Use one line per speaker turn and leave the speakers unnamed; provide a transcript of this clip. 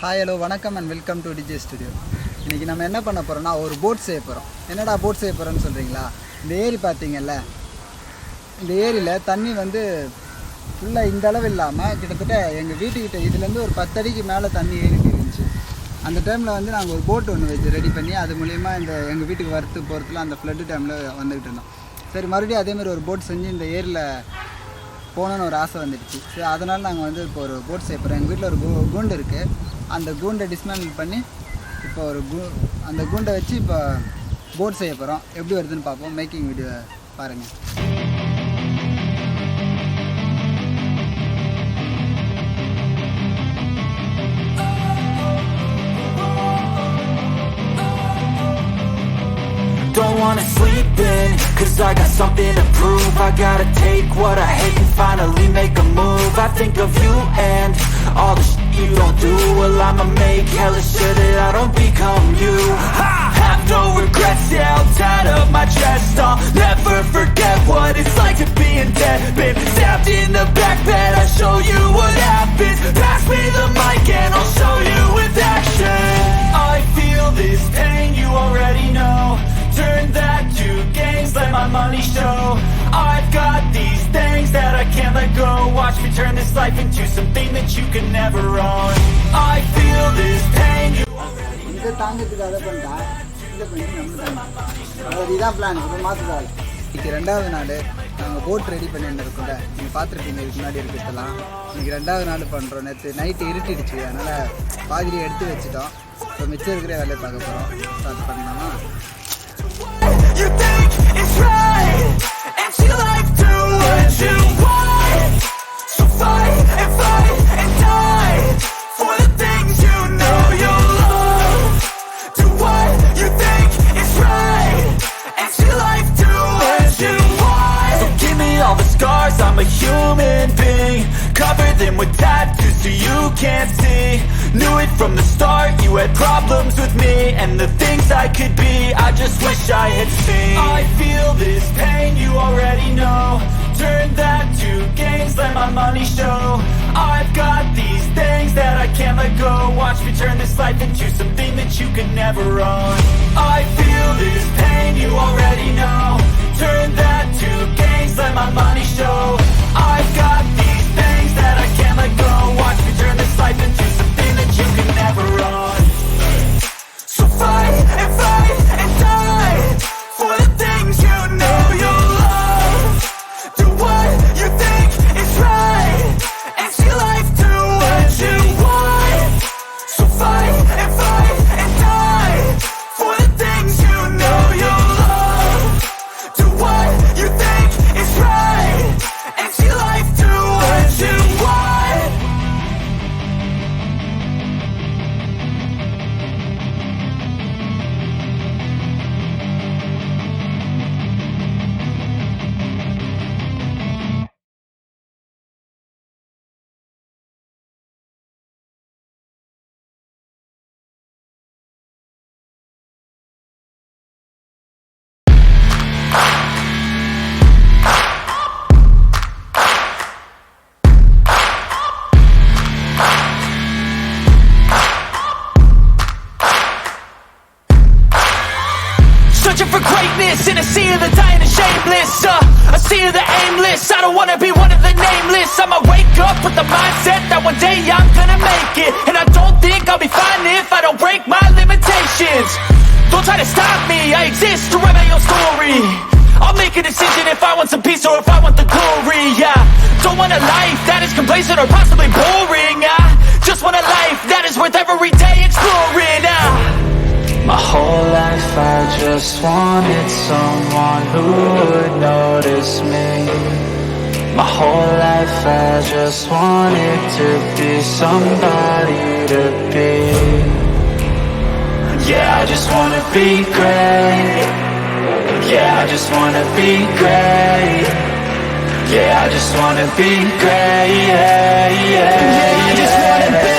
Hi hello வணக்கம் and welcome to DJ studio. இன்றைக்கி நம்ம என்ன பண்ண போகிறோம்னா ஒரு போட் செய்ய போகிறோம். என்னடா போட் செய்ய போகிறோன்னு சொல்கிறீங்களா? இந்த ஏரி பார்த்தீங்கல்ல, இந்த ஏரியில் தண்ணி வந்து ஃபுல்லாக இந்த அளவு இல்லாமல் கிட்டத்தட்ட எங்கள் வீட்டுக்கிட்ட இதுலேருந்து ஒரு 10 அடிக்கு மேலே தண்ணி ஏறிட்டு இருந்துச்சு. அந்த டைமில் வந்து நாங்கள் ஒரு போட் ஒன்று வச்சு ரெடி பண்ணி அது மூலிமா இந்த எங்கள் வீட்டுக்கு வரத்து போகிறதுல அந்த ஃப்ளட்டு டைமில் வந்துக்கிட்டு இருந்தோம். சரி, மறுபடியும் அதேமாதிரி ஒரு போட் செஞ்சு இந்த ஏரியில் போகணுன்னு ஒரு ஆசை வந்துடுச்சு. சரி, அதனால் நாங்கள் வந்து இப்போ ஒரு போட் செய்ய போகிறோம். எங்கள் வீட்டில் ஒரு கூண்டு இருக்குது. அந்த கூண்டை டிஸ்மேண்டில் பண்ணி இப்போ அந்த கூண்டை வச்சு இப்போ போட் செய்ய போகிறோம். எப்படி வருதுன்னு பார்ப்போம். மேக்கிங் வீடியோ பாருங்கள்.
Don't wanna sleep in, cause I got something to prove. I gotta take what I hate and finally make a move. I think of you and all the shit you don't do. Well, I'ma make hella sure that I don't become you. I have no regrets, yeah, I'll tie up my chest. I'll never forget what it's like to be in debt. Been stabbed in the back bed, I'll show you what happens. Pass me the mic and I'll show you with action. I feel this pain, you already know. Turn that to gains, let my money show. I've got these things that I can't let go. Watch me turn this life into something that you can never own. I feel this pain, you already know.
இதை தாங்கிறதுக்கு அதை பண்ணிட்டா இதை பண்ணி நம்ம தாங்க. இதுதான் plan. இப்போ மாற்றுதாள் இன்றைக்கி 2வது நாள் நாங்கள் போட் ரெடி பண்ணிட்டு இருக்கோம்ல. நீங்கள் பார்த்துருப்பீங்க இதுக்கு முன்னாடி இருக்கிறதெல்லாம். இன்றைக்கி 2வது நாள் பண்ணுறோம். நேற்று நைட்டு இருட்டிடுச்சு, அதனால் பாதிரியை எடுத்து வச்சுட்டோம். இப்போ மிச்சம் இருக்கிற வேலையை பார்க்க போகிறோம். ஸ்டார்ட் பண்ணலாமா?
You think it's right, and she like do what you want. So fight and die for the things you know you love. Do what you think is right, and she like do what you want. So give me all the scars, I'm a human being. Cover them with tattoos so you can't see. Knew it from the start, you had problems with me and the things I could be, I just wish I had seen. I feel this pain, you already know. Turn that to gains, let my money show. I've got these things that I can't let go. Watch me turn this life into something that you could never own. I feel this pain, you already know. Turn that to gains, let my money show. I've got these things that I can't let go. Watch me turn this life into something that you can never own. So fight and die for the things you know you love. Do what you think is right, and see life do what you want. So fight and die for the things you know you love. Do what you think is right, and see life do what you want. Searching for greatness in a sea of the dying and shameless, a sea of the aimless. I don't wanna be one of the nameless. I'ma wake up with the mindset that one day I'm gonna make it. And I don't think I'll be fine if I don't break my limitations. Don't try to stop me, I exist to write my own story. I'll make a decision if I want some peace or if I want the glory. Yeah, don't want a life that is complacent or possibly boring. I just want a life that is worth every day exploring. My whole life I just wanted someone who would notice me. My whole life I just wanted to be somebody to be. Yeah, I just wanna be great. Yeah, I just wanna be great. Yeah, I just wanna be great. Yeah, I just wanna be